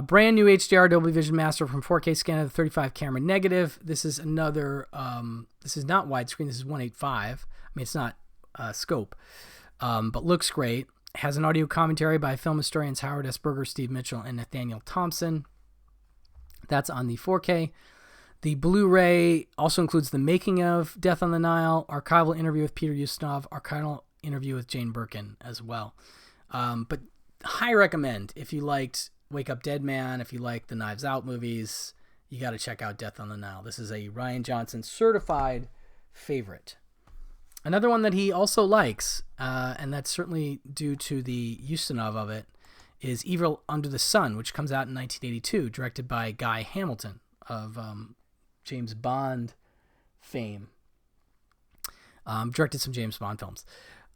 Brand new HDR Dolby Vision Master from 4K scan of the 35 camera negative. This is another, this is not widescreen, this is 185. I mean, it's not scope, but looks great. Has an audio commentary by film historians Howard S. Berger, Steve Mitchell, and Nathaniel Thompson. That's on the 4K. The Blu-ray also includes the making of Death on the Nile, archival interview with Peter Ustinov, archival interview with Jane Birkin as well. But high recommend if you liked Wake Up Dead Man, if you like the Knives Out movies, you got to check out Death on the Nile. This is a Ryan Johnson certified favorite. Another one that he also likes, and that's certainly due to the Ustinov of it, is Evil Under the Sun, which comes out in 1982, directed by Guy Hamilton of James Bond fame. Directed some James Bond films.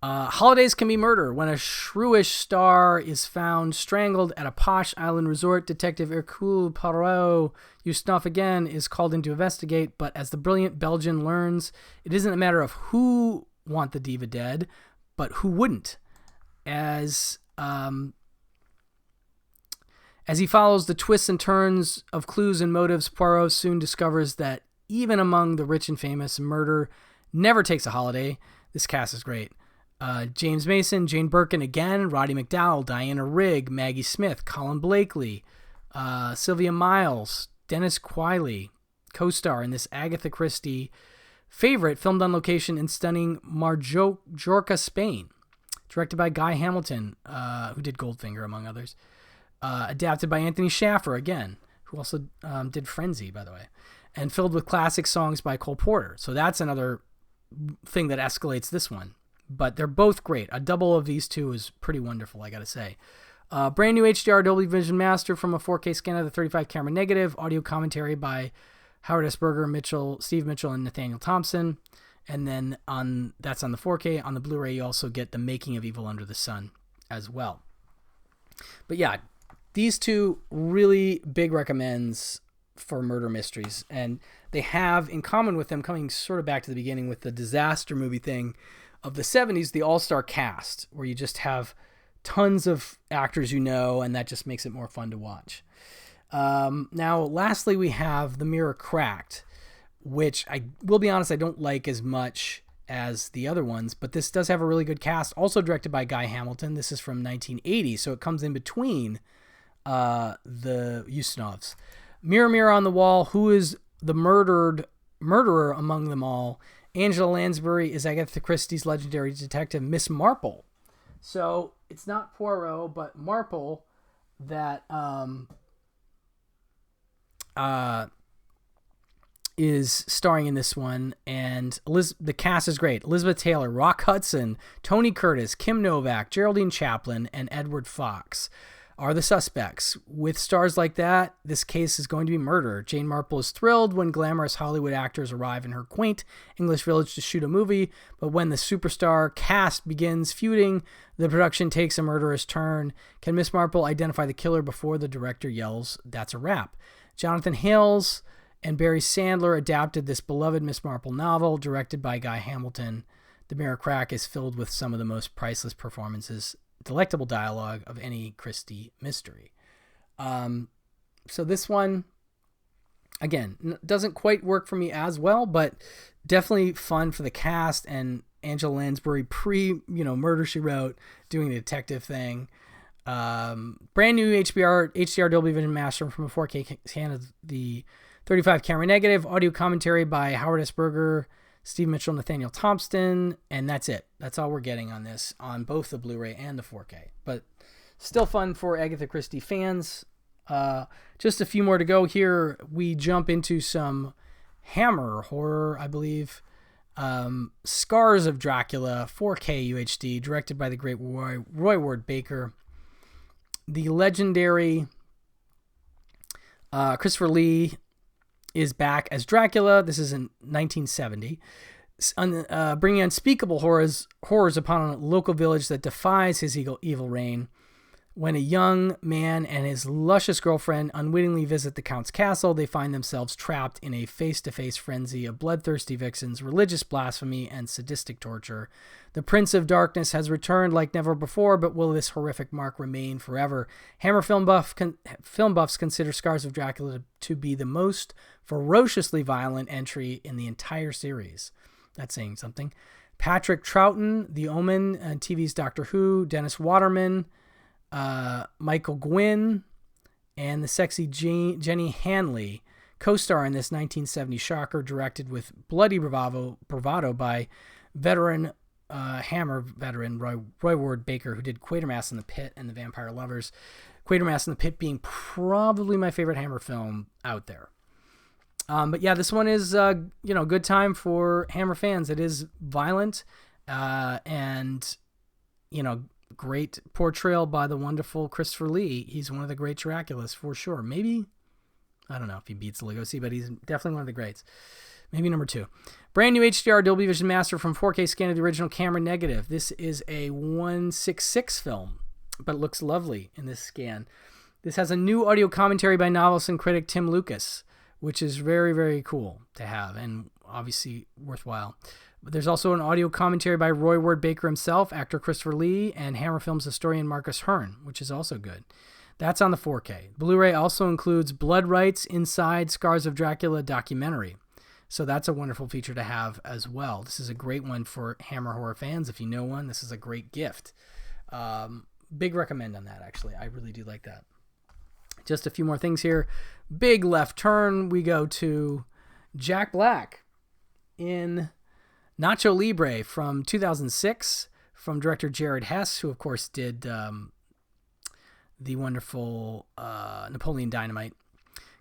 Holidays Can Be Murder. When a shrewish star is found strangled at a posh island resort, Detective Hercule Poirot, Ustinov again, is called in to investigate, but as the brilliant Belgian learns, it isn't a matter of who want the diva dead, but who wouldn't. As he follows the twists and turns of clues and motives, Poirot soon discovers that even among the rich and famous, murder never takes a holiday. This cast is great. James Mason, Jane Birkin again, Roddy McDowall, Diana Rigg, Maggie Smith, Colin Blakely, Sylvia Miles, Dennis Quiley, co-star in this Agatha Christie favorite, filmed on location in stunning Majorca, Spain. Directed by Guy Hamilton, who did Goldfinger, among others. Adapted by Anthony Schaffer, again, who also did Frenzy, by the way. And filled with classic songs by Cole Porter. So that's another thing that escalates this one. But they're both great. A double of these two is pretty wonderful, I gotta say. Brand new HDR Dolby Vision Master from a 4K scan of the 35 camera negative. Audio commentary by Howard S. Berger, Steve Mitchell, and Nathaniel Thompson. And then that's on the 4K. On the Blu-ray, you also get the making of Evil Under the Sun. as well. But yeah, these two really big recommends for murder mysteries, and they have in common with them, coming sort of back to the beginning with the disaster movie thing of the 70s, the all-star cast, where you just have tons of actors and that just makes it more fun to watch. Now, lastly, we have The Mirror Cracked, which I will be honest, I don't like as much as the other ones, but this does have a really good cast, also directed by Guy Hamilton. This is from 1980, so it comes in between the Usanovs. Mirror, mirror on the wall, who is the murderer among them all? Angela Lansbury is Agatha Christie's legendary detective Miss Marple. So it's not Poirot, but Marple that is starring in this one, and the cast is great. Elizabeth Taylor, Rock Hudson, Tony Curtis, Kim Novak, Geraldine Chaplin, and Edward Fox are the suspects. With stars like that, this case is going to be murder. Jane Marple is thrilled when glamorous Hollywood actors arrive in her quaint English village to shoot a movie, but when the superstar cast begins feuding, the production takes a murderous turn. Can Miss Marple identify the killer before the director yells, "That's a wrap"? Jonathan Hales and Barry Sandler adapted this beloved Miss Marple novel, directed by Guy Hamilton. The Mirror Crack is filled with some of the most priceless performances, delectable dialogue of any Christie mystery. So this one, again, doesn't quite work for me as well, but definitely fun for the cast, and Angela Lansbury Murder, She Wrote, doing the detective thing. Brand new HDR Dolby Vision master from a 4K scan of the 35 camera negative, audio commentary by Howard S. Berger, Steve Mitchell, Nathaniel Thompson, and that's it. That's all we're getting on this, on both the Blu-ray and the 4K. But still fun for Agatha Christie fans. Just a few more to go here. We jump into some Hammer horror, I believe. Scars of Dracula, 4K UHD, directed by the great Roy Ward Baker. The legendary Christopher Lee is back as Dracula. This is in 1970, bringing unspeakable horrors upon a local village that defies his evil reign. When a young man and his luscious girlfriend unwittingly visit the Count's castle, they find themselves trapped in a face-to-face frenzy of bloodthirsty vixens, religious blasphemy, and sadistic torture. The Prince of Darkness has returned like never before, but will this horrific mark remain forever? Hammer film buffs consider Scars of Dracula to be the most ferociously violent entry in the entire series. That's saying something. Patrick Troughton, The Omen, and TV's Doctor Who, Dennis Waterman, Michael Gwynn, and the sexy Jenny Hanley co-star in this 1970 shocker, directed with bloody bravado by Hammer veteran Roy Ward Baker, who did Quatermass in the Pit and The Vampire Lovers. Quatermass in the Pit being probably my favorite Hammer film out there. But yeah, this one is good time for Hammer fans. It is violent, and great portrayal by the wonderful Christopher Lee. He's one of the great Draculas for sure. Maybe, I don't know if he beats Lugosi, but he's definitely one of the greats. Maybe number 2. Brand new HDR Dolby Vision master from 4K scan of the original camera negative. This is a 1/6 film, but it looks lovely in this scan. This has a new audio commentary by novelist and critic Tim Lucas, which is very, very cool to have and obviously worthwhile. But there's also an audio commentary by Roy Ward Baker himself, actor Christopher Lee, and Hammer Films historian Marcus Hearn, which is also good. That's on the 4K. Blu-ray also includes Blood Rights Inside Scars of Dracula documentary. So that's a wonderful feature to have as well. This is a great one for Hammer horror fans. If you know one, this is a great gift. Big recommend on that, actually. I really do like that. Just a few more things here. Big left turn. We go to Jack Black in Nacho Libre from 2006 from director Jared Hess, who of course did the wonderful Napoleon Dynamite.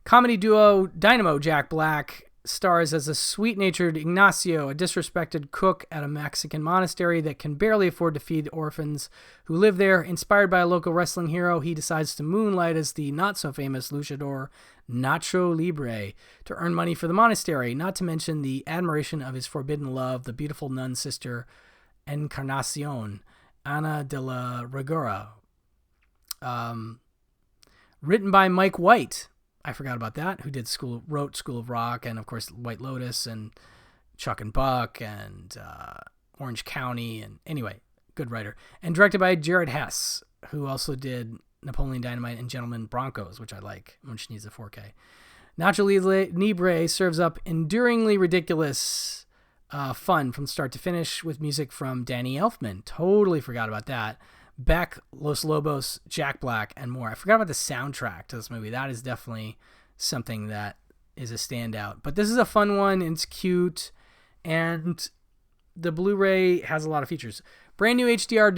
Comedy duo Dynamo Jack Black stars as a sweet-natured Ignacio, a disrespected cook at a Mexican monastery that can barely afford to feed orphans who live there. Inspired by a local wrestling hero, he decides to moonlight as the not-so-famous luchador Nacho Libre to earn money for the monastery, not to mention the admiration of his forbidden love, the beautiful nun sister Encarnacion. Ana de la Reguera. Written by Mike White. I forgot about that. Who wrote School of Rock and, of course, White Lotus and Chuck and Buck and Orange County. And anyway, good writer. And directed by Jared Hess, who also did Napoleon Dynamite and Gentlemen Broncos, which I like, which needs a 4K. Nacho Libre serves up enduringly ridiculous fun from start to finish with music from Danny Elfman. Totally forgot about that. Beck, Los Lobos, Jack Black, and more. I forgot about the soundtrack to this movie. That is definitely something that is a standout. But this is a fun one. And it's cute. And the Blu-ray has a lot of features. Brand new HDR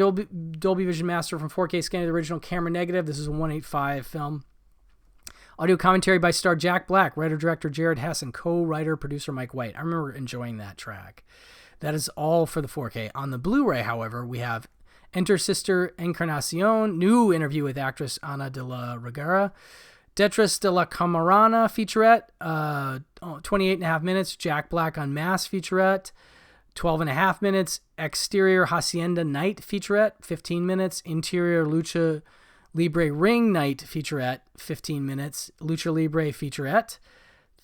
Dolby Vision Master from 4K scanning the original camera negative. This is a 185 film. Audio commentary by star Jack Black, writer-director Jared Hess, and co-writer-producer Mike White. I remember enjoying that track. That is all for the 4K. On the Blu-ray, however, we have Enter Sister Encarnacion, new interview with actress Ana de la Reguera, Detrás de la Camarana featurette, 28.5 minutes, Jack Black Unmasked featurette, 12.5 minutes, Exterior Hacienda Night featurette, 15 minutes, Interior Lucha Libre Ring Night featurette, 15 minutes, Lucha Libre featurette,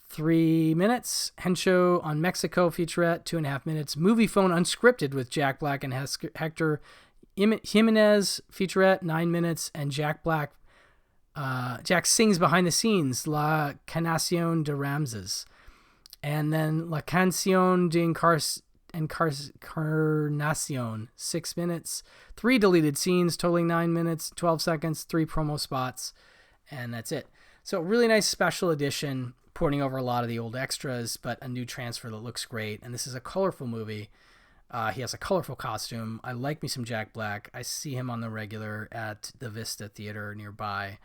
3 minutes, Hensho on Mexico featurette, 2.5 minutes, Movie Phone Unscripted with Jack Black and Hector Jimenez featurette, 9 minutes, and Jack sings behind the scenes, La Canción de Ramses, and then La Canción de Encarnación, 6 minutes, 3 deleted scenes, totaling 9 minutes, 12 seconds, 3 promo spots, and that's it. So really nice special edition, porting over a lot of the old extras, but a new transfer that looks great, and this is a colorful movie. He has a colorful costume. I like me some Jack Black. I see him on the regular at the Vista Theater nearby.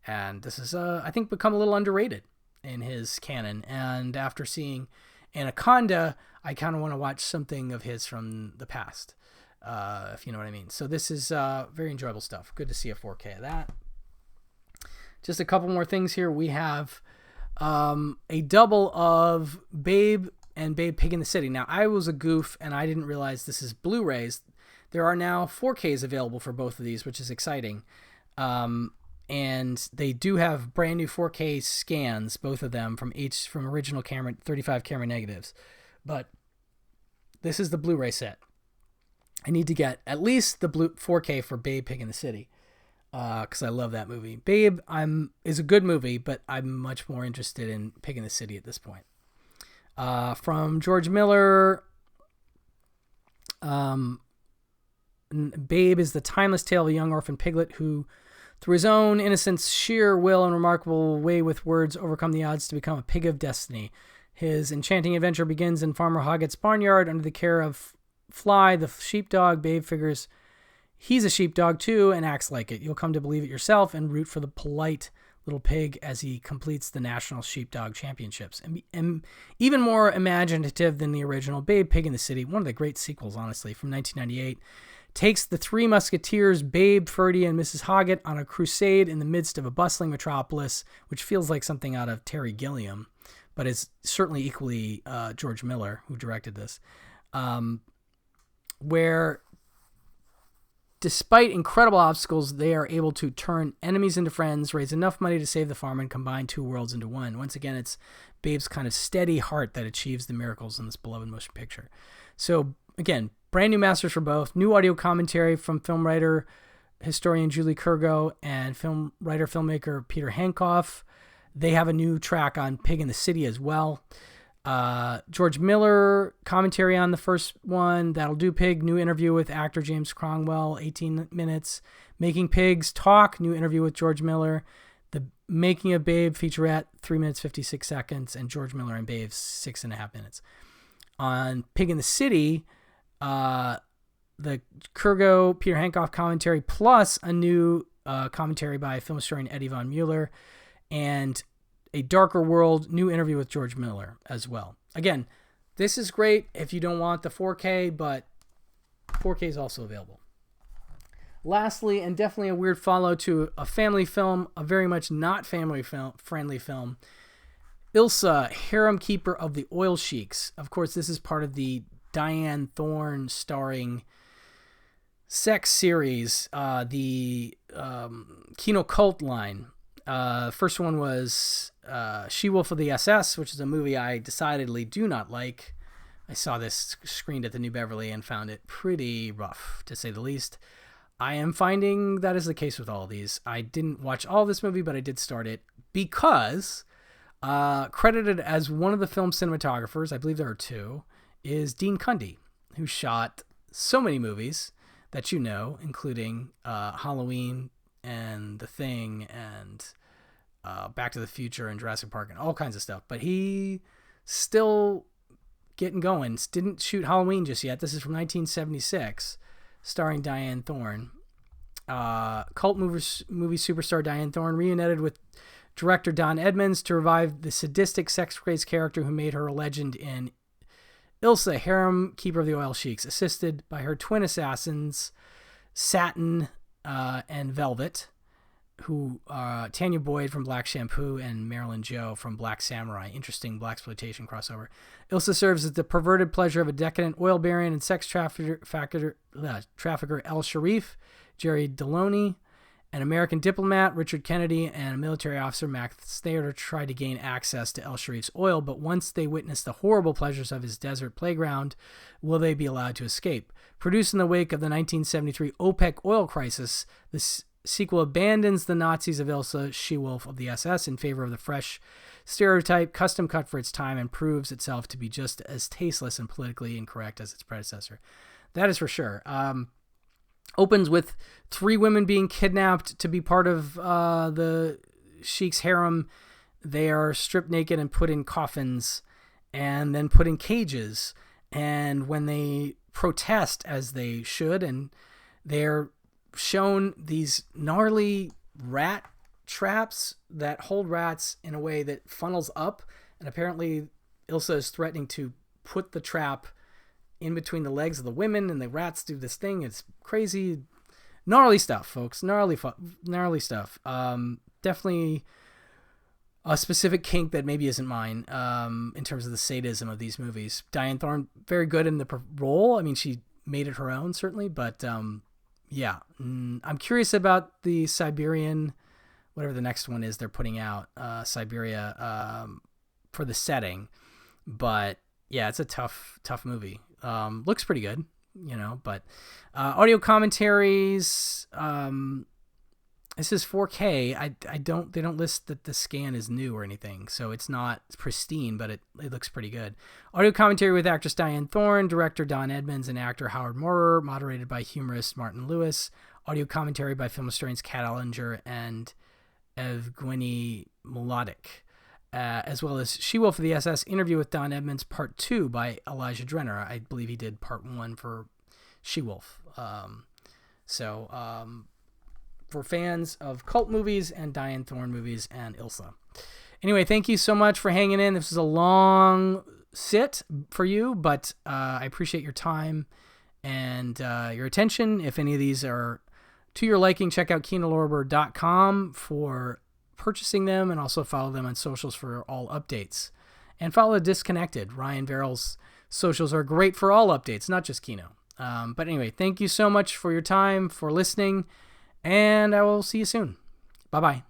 And this is, I think, become a little underrated in his canon. And after seeing Anaconda, I kind of want to watch something of his from the past, if you know what I mean. So this is very enjoyable stuff. Good to see a 4K of that. Just a couple more things here. We have a double of Babe and Babe Pig in the City. Now, I was a goof, and I didn't realize this is Blu-rays. There are now 4Ks available for both of these, which is exciting. And they do have brand new 4K scans, both of them, from original camera, 35 camera negatives. But this is the Blu-ray set. I need to get at least the 4K for Babe Pig in the City, because I love that movie. Babe is a good movie, but I'm much more interested in Pig in the City at this point. From George Miller, Babe is the timeless tale of a young orphan piglet who, through his own innocence, sheer will, and remarkable way with words, overcome the odds to become a pig of destiny. His enchanting adventure begins in Farmer Hoggett's barnyard under the care of Fly, the sheepdog. Babe figures he's a sheepdog too and acts like it. You'll come to believe it yourself and root for the polite little pig as he completes the National Sheepdog Championships. And even more imaginative than the original, Babe Pig in the City, one of the great sequels, honestly, from 1998, takes the three musketeers, Babe, Ferdy, and Mrs. Hoggett, on a crusade in the midst of a bustling metropolis, which feels like something out of Terry Gilliam, but is certainly equally George Miller, who directed this, where despite incredible obstacles, they are able to turn enemies into friends, raise enough money to save the farm, and combine two worlds into one. Once again, it's Babe's kind of steady heart that achieves the miracles in this beloved motion picture. So, again, brand new masters for both. New audio commentary from film writer, historian Julie Kurgo, and film writer, filmmaker Peter Hankoff. They have a new track on Pig in the City as well. George Miller commentary on the first one, That'll Do Pig, new interview with actor James Cromwell, 18 minutes. Making Pigs Talk, new interview with George Miller. The Making of Babe featurette, 3 minutes 56 seconds, and George Miller and Babe, 6.5 minutes. On Pig in the City, the Kurgo Peter Hankoff commentary plus a new commentary by film historian Eddie Von Mueller, and a Darker World, new interview with George Miller as well. Again, this is great if you don't want the 4K, but 4K is also available. Lastly, and definitely a weird follow to a family film, a very much not friendly film, Ilsa, Harem Keeper of the Oil Sheiks. Of course, this is part of the Diane Thorne starring sex series, the Kino Cult line. First one was She-Wolf of the SS, which is a movie I decidedly do not like. I saw this screened at the New Beverly and found it pretty rough, to say the least. I am finding that is the case with all of these. I didn't watch all this movie, but I did start it because credited as one of the film cinematographers, I believe there are two, is Dean Cundey, who shot so many movies that you know, including Halloween and The Thing and Back to the Future and Jurassic Park and all kinds of stuff. But he still getting going. Didn't shoot Halloween just yet. This is from 1976, starring Diane Thorne. Cult movie superstar Diane Thorne reunited with director Don Edmonds to revive the sadistic sex-crazed character who made her a legend in Ilsa, Harem Keeper of the Oil Sheiks, assisted by her twin assassins, Satin and Velvet, who Tanya Boyd from Black Shampoo and Marilyn Joe from Black Samurai. Interesting blaxploitation crossover. Ilsa serves as the perverted pleasure of a decadent oil baron and sex trafficker El Sharif, Jerry Deloney, an American diplomat, Richard Kennedy, and a military officer, Max Thayer, try to gain access to El Sharif's oil, but once they witness the horrible pleasures of his desert playground, will they be allowed to escape? Produced in the wake of the 1973 OPEC oil crisis, this sequel abandons the Nazis of Ilsa, She-Wolf of the SS, in favor of the fresh stereotype, custom cut for its time, and proves itself to be just as tasteless and politically incorrect as its predecessor. That is for sure. Opens with 3 women being kidnapped to be part of the Sheik's harem. They are stripped naked and put in coffins and then put in cages. And when they protest, as they should, and they're shown these gnarly rat traps that hold rats in a way that funnels up. And apparently Ilsa is threatening to put the trap in between the legs of the women, and the rats do this thing. It's crazy, gnarly stuff, folks. Gnarly stuff. Definitely a specific kink that maybe isn't mine in terms of the sadism of these movies. Diane Thorne, very good in the role. I mean, she made it her own, certainly, but yeah. I'm curious about the Siberian, whatever the next one is they're putting out, Siberia, for the setting. But yeah, it's a tough movie. Looks pretty good, you know, but audio commentaries, this is 4K. They don't list that the scan is new or anything, so it's not pristine, but it looks pretty good. Audio commentary with actress Diane Thorne, director Don Edmonds, and actor Howard Moorer, moderated by humorist Martin Lewis. Audio commentary by film historians Kat Ellinger and Evgeny Molodic. As well as She-Wolf of the SS, interview with Don Edmonds, part 2 by Elijah Drenner. I believe he did part 1 for She-Wolf. For fans of cult movies and Diane Thorne movies and Ilsa. Anyway, thank you so much for hanging in. This is a long sit for you, but I appreciate your time and your attention. If any of these are to your liking, check out kinolorber.com for purchasing them, and also follow them on socials for all updates. And follow Disconnected. Ryan Verrill's socials are great for all updates, not just Kino. But anyway, thank you so much for your time, for listening, and I will see you soon. Bye-bye.